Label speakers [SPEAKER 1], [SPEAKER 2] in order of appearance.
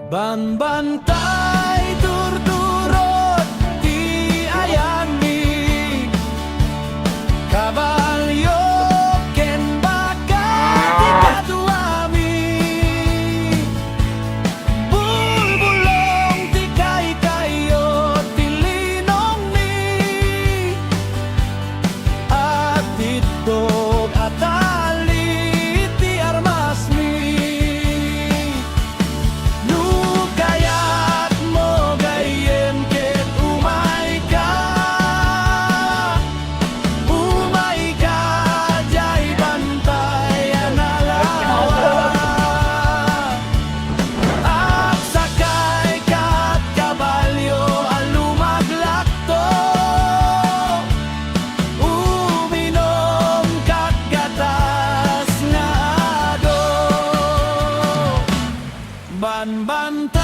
[SPEAKER 1] Banbantay turturot ti ayami kabalyo ken baka ti katuami bulbulong ti kaykayo ti linong mi at itlog at tali ti armas mi. Kayat mo gayem ket umay ka jay bantay analawa at sakay kat kabalyo alumaglakto uminom kat gatas nga ado banbantay